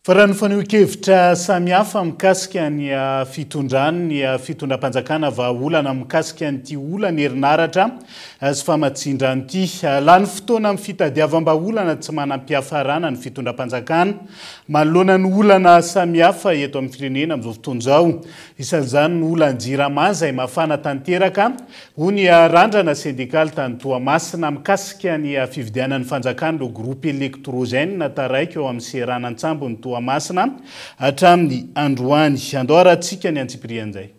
Fa raha ny faneho-kevitra samihafa mikasika ny fitondrany ny fitondram-panjakana vahaolana mikasika nyity olana herinaratra sy famatsindra nyity lany fotoana amin'ny fitadiavam-baolana tsy manam-piafarana ny fitondram-panjakana manoloana ny olana samihafa eto amin'ny firenena amin'izao fotoana izao isan'izany ny olan-jirama izay mafana tanteraka ho ny randrana sindikaly tany Toamasina mikasika ny fividianan'ny fanjakana ireo groupe électrogène nataraika eo amin'ny seranantsambo ny Toamasina hatramin'ny androany andao arahantsika ny antsiprian'izay.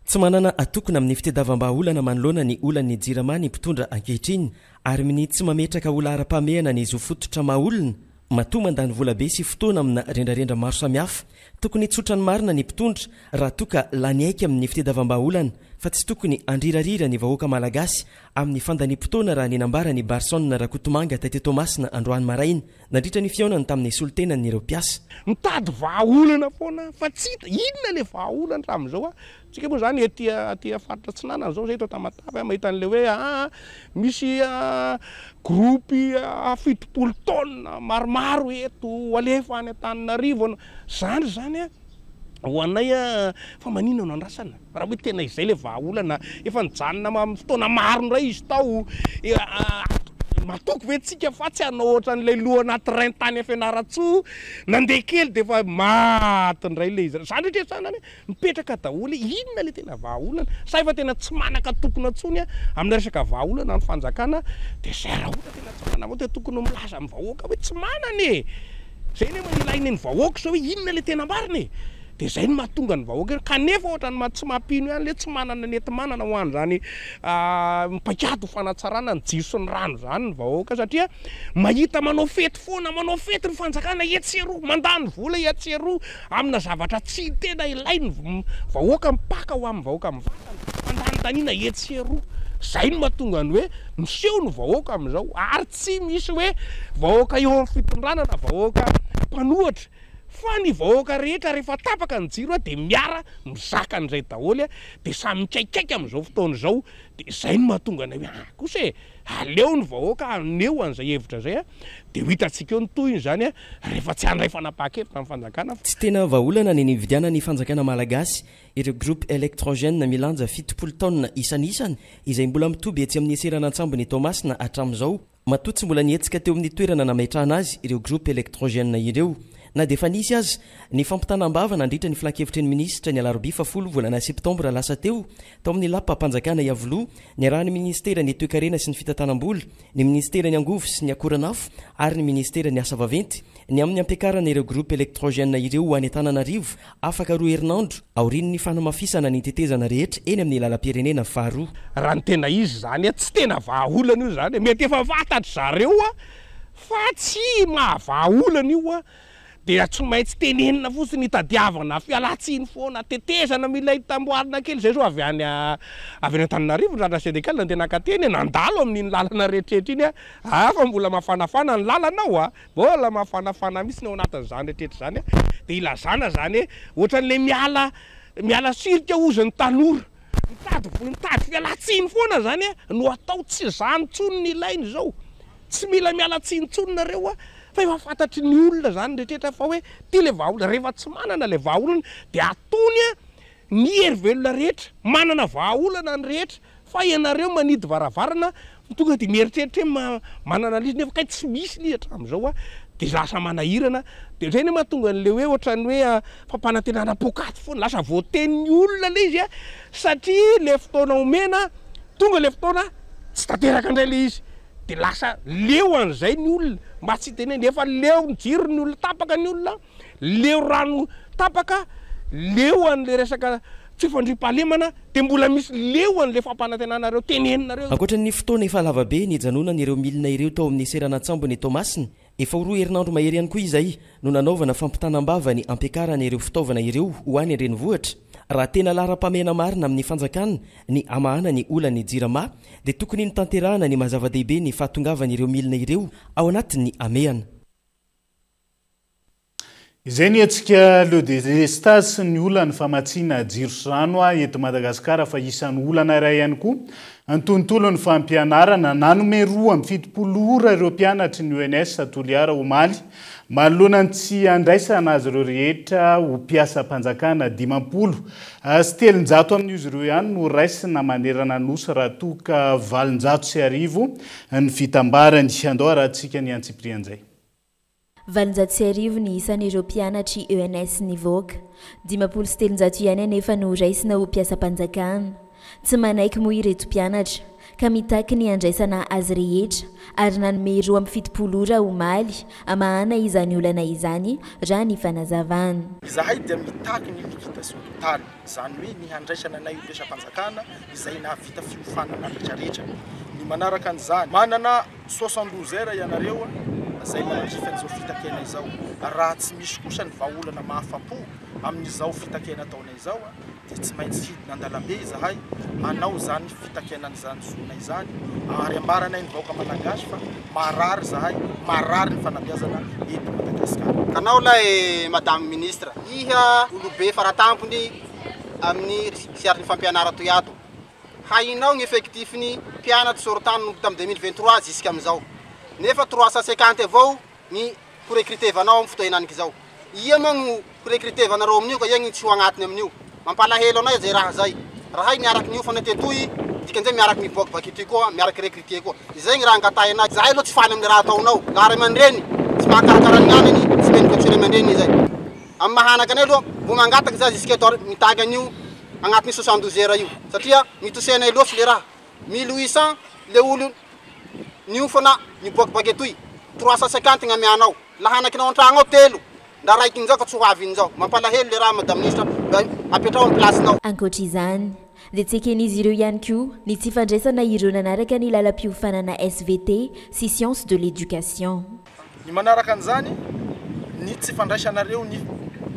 Tsy manana atokona amin'ny fitadiavam-baolana manoloana ny olan'ny jirama ny mpitondra ankehitriny ary miny tsy mametraka ola ara-pamehana ny zo fototra maolona matoa mandany volabe sy fotoana amina rendrarendra maro samihafa tokony tsotra ny marina ny mpitondra raha toka lany aika amin'ny fitadiavam-baolana fa tsy tokony andrirarira ny vahoaka malagasy amin'ny fandaniam-potoana raha ninambara ny Barsona Rakotomanga Taite Tomasina androany maraina nandritra ny fiaonany tamin'ny solitenany ireo mpiasa. Mitady vahaolana foana fa tsy hita inona le vahaolana hatramin'izao a tsika moa zany aty faritra Tsinana zao zay eto Tamatavy mahita an'le hoe misy groupe 70 taona maromaro eto alefa any Antananarivo zany ho anay fa manina no andrasana raha hoe tena izay le vahaolana efa nijanona amin'ny fotoana maro ndray izy tao matoko ve tsika fa tsy hanao ohatran'ilay loha anaty rain-tany ampianaratsoa nandeha kely dia efa maty indray le izy zany rehetra sanany mipetraka daholo inona le tena vahaolana sa efa tena tsy manaka tokona ntsony amin'ny resaka vahaolana ny fanjakana dia zay raha ohatra tena tsy manana dia tokony milaza amin'ny vahoaka hoe tsy manany zay ny ilainy ny vahoaka sao hoe inona le tena mariny dia izay no mahatonga ny vahoaka kanefa ohatra ny tsy mampino ihany le tsy manana nety manana ho any zany mipakady fanatsarana ny jiro sy ny rano zany ny vahoaka satria mahita manao fety foana manao fety ny fanjakana etseroa mandany vola etseroa amina zavatra tsy tena ilainy vahoaka mipaka ho amin'ny vahoaka mivantana mandany-tanina etseroa zay no mahatonga ny hoe miseho ny vahoaka amin'izao ary tsy misy hoe vahoaka eo amin'ny fitondrana na vahoaka mpanohatra fa ny vahoaka rehetra rehefa tapaka ny jiro dia miara mizaka an'izay daholo dia samy mikaikaiky amin'izao fotoana izao dia zay no mahatonga ny hoe kosa e aleo ny vahoaka aneo an'izay hevitra zay dia ho hitantsika eo ny toyiny zany rehefa tsy handray fanapahakevitra amin'ny fanjakana tsy tena vahaolana ny nividiana ny fanjakana malagasy ireo groupe électrogène milanja 70 tonnes isan'isany izay mbola mitoby etsy amin'ny eserana antsambo ny Tomasina hatramin'izao matoa tsy mbola nietsika teo amin'ny toerana nametrahana azy ireo groupe électrogène ireo na dia fa nisy azy ny fampitanam-bava nandritra ny filakevitry ny ministra ny alarobia 10 volana septembre lasa teo tao amin'ny lapa-panjakana iavoloha ny arahan'ny ministera ny toe-karena sy ny fitantanam-bola ny ministera ny angovo sy ny akoranafo ary ny ministera ny asa vaventy ny amin'ny ampiakarana ireo groupe électrogène ireo ho any Antananarivo afaka 2 herinandro aorian'ny fanamafisana ny tetezana rehetra eny amin'ny lalam-pirenena faharoa raha ny tena izy zany tsy tena vahaolana io zany mety efa fantatra zareo fa tsy mahavahaolana io dia tsy maintsy tenenina fotsiny tadiavana fialatsiny foana tetezana mila hitamboarina kely zay zao avy any Antananarivo ny randra-syndikala tena kateny nandalo amin'iny lalana rehetrarehetra iny fa mbola mafanafana ny lalanao mbola mafanafana mihitsy ny ao anatin'izany rehetrarehetra zany dia ilazana zany ohatran'le miala sirika ozany tanora mitady fialatsiny foana zany no atao tsy zany tsony ny ilainy zao tsy mila mialatsiny tsonynareo fa efa fantatry ny olona zany rehetrarehetra fa hoe ty le vahaolana rehefa tsy manana le vahaolana dia atony ny herivelona rehetra manana vahaolana ny rehetra fa ianareo manidy varavarana tonga dia mieritreritra manana lizy nefa kay tsy misy ny hatramin'izao dia lasa manahirana dia zay ny mahatonga n'le hoe ohatrany hoe fampanantenana pokaty foana lasa voatenin'ny olona le izy satria le fotoana omena tonga le fotoana tsy tanteraka indray le izy dia lasa leo an'izay ny olona mba tsy teneny efa leo ny jiro ny olona tapaka ny olona leo rano tapaka leo an'le resaka tsy fandriam-pahalemana dia mbola misy leo an'le fampanantenanareo teneninareo ankoatran'ny fotoana efa lavabe nijanonana ireo milina ireo tao amin'ny serana antsambo ny Tomasina efa 2 herinandro mahery ihany koa izay no nanaovana fampitanam-bava ny ampiakarana ireo fitaovana ireo ho any an-drenivohitra raha tena lara-pamena marina amin'ny fanjakana ny amahana ny olany jirama dia tokony ny tanterahana ny mazava-dehibe ny fahatongavana ireo milina ireo ao anatin'ny amehana izay ny antsika le délestage sy ny olana famatsiana jiro sy rano eto Madagasikara fa isan'ny olana iray ihany koa antontolo ny fampianarana nanome 2 amin'ny 70 ora ireo mpianatry ny UNS Toliara Omaly manoloana tsy andraisana azy ireo rehetra ho mpiasa mpanjakana 50 sy 300 amin'izy ireo ihany no raisina manerana nosy raha toka 700 ny fitambarany andao rahantsika ny antsiprian'izay 700 ny isan'ireo mpianatry UNS nivoaka 500 ihany anefa no raisina ho mpiasa mpanjakana tsy manaiky moa ireto mpianatra ka mitaky ny andraisana azy rehetra ary nanome 2 amin'ny 70 ora Omaly amahana izany olana izany raha ny fanazavana izahay dia mitaky ny liquidation totale izany hoe ny handraisana anay ho mpiasa mpanjakana izay nahavita fiofanana rehetrarehetra ny manaraka an'izany manana 72 heures ianareo zay manandrify an'izao fitakena izao raha tsy misy kosa ny vahaolana mahafapo amin'izao fitakena ataona izao dia tsy maintsy hidina an-dalambe izahay anao zany fitakenan'izany zona izany ary ambaranay ny vahoaka malagasy fa marary izahay marary ny fanabeazana eto Madagasikara. Anao lay madame ministre iha olobe faratampony amin'ny siariny fampianara toy ato hainao ny effectifny mpianatry sortany nombo tamin'ny 2023 jusqu'à amin'izao nefa 350 avao ny korekritevanao amin'ny fotoananiky izao ia moa no korekritevanareo amin'io ka iagny tsy ho agnatiny amin'io mampalahelo anay zay raha zay rahay miaraky nio fa natetoy dikan'izay miaraky miboaky bakity koa miaraky rekrite koa izay ny raha angatay anay zahay aloha tsy fany amin'ny raha ataonao laha ray aman-dreny tsy mahakarakara ny anany tsy meny kotsy ray aman-dreny izay amin'ny mahanaky anay aloha vao mangataky za jusqu'à to mitaky an'io agnatin'ny 72 heures io satria mitosenay loatsy le raha 1800 le olo niofana niboaky baketoy 350 gn'amianao laha hanakinao an-tragno ao telo nda raiky inzao ka tsy ho avy inzao mampalahelo le raha madame ministre apetrao amin'ny placenao ankoatra izany dia tsy eken'izy ireo ihany koa ny tsy fandraisana ireo nanaraka ny lalam-piofanana SVT sy science de l'éducation ny manaraka an'izany ny tsy fandraisanareo ny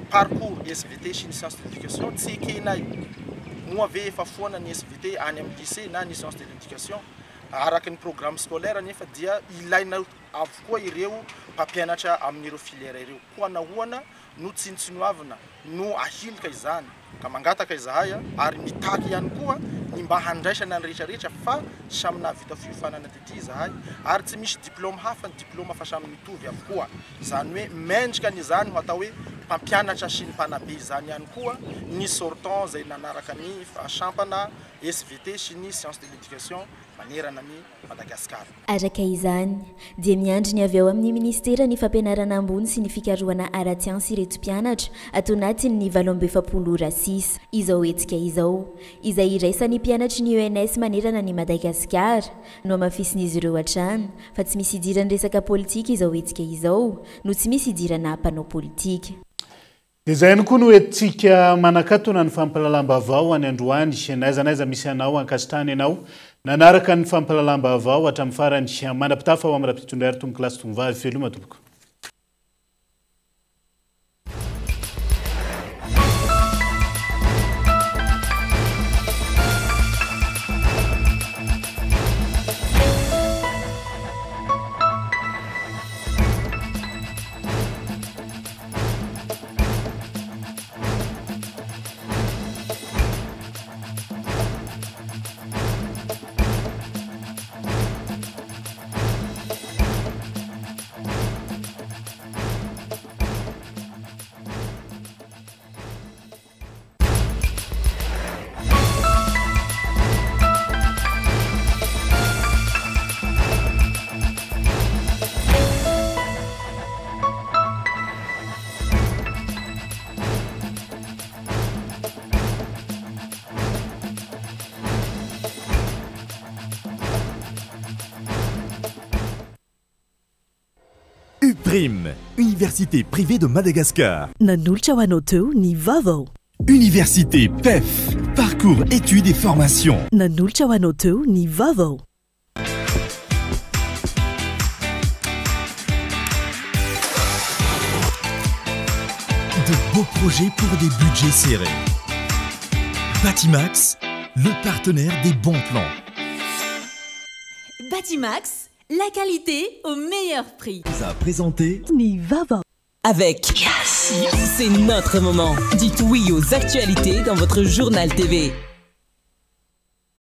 parcours SVT sy ny science de l'éducation tsy ekenay moa ve efa foana ny SVT any amin'ny lycée na ny science de l'éducation araky ny programme scolaire nefa dia ilaina avokoa ireo mpampianatra amin'ireo filière ireo koa nahoana no tsintsinoavana no ahilika izany ka mangataka izahay ary mitaky ihany koa ny mba handraisana ny rehetrarehetra fa samy navita fiofanana tety izahay ary tsy misy diplôme hafa ny diplôme fa samy mitovy avokoa izany hoe mendrika n'izany ho atao hoe mpampianatra sy ny mpanabe izany ihany koa ny sortant zay nanaraka ny sampana SVT sy ny science de l'éducation manerana ny Madagasikara. Araka izany dia miandry ny avy ao amin'ny ministera ny fampianarana ambony sy ny fikarohana ara-tsiansy ireto mpianatra atao anatiny ny 27 izao hetsika izao izay iraisan'ny mpianatry ny ENS manerana ny Madagasikara no amafisin'izy ireo hatrany fa tsy misy idirany resaka politika izao hetsika izao no tsy misy idirana mpanao politika. Dia zay ihany koa no hoentsika manakatona ny fampalalam-baovao any androany naizanaiza misy anao ankasitrany ianao nanaraka ny fampalalam-baovao hatramin'ny farany manam-pitafa ao amin'ny raha-pitondra ary tomboky lasy tongovavy veloma tompoko. Université privée de Madagascar. Nanolotra ho anao teo ny Vaovao. Université PEF, parcours études et formation. Nanolotra ho anao teo ny Vaovao. De beaux projets pour des budgets serrés. Batimax, le partenaire des bons plans. Batimax, la qualité au meilleur prix. Vous a présenté ni Vaovao. Avec Yes, c'est notre moment. Dites oui aux actualités dans votre journal TV.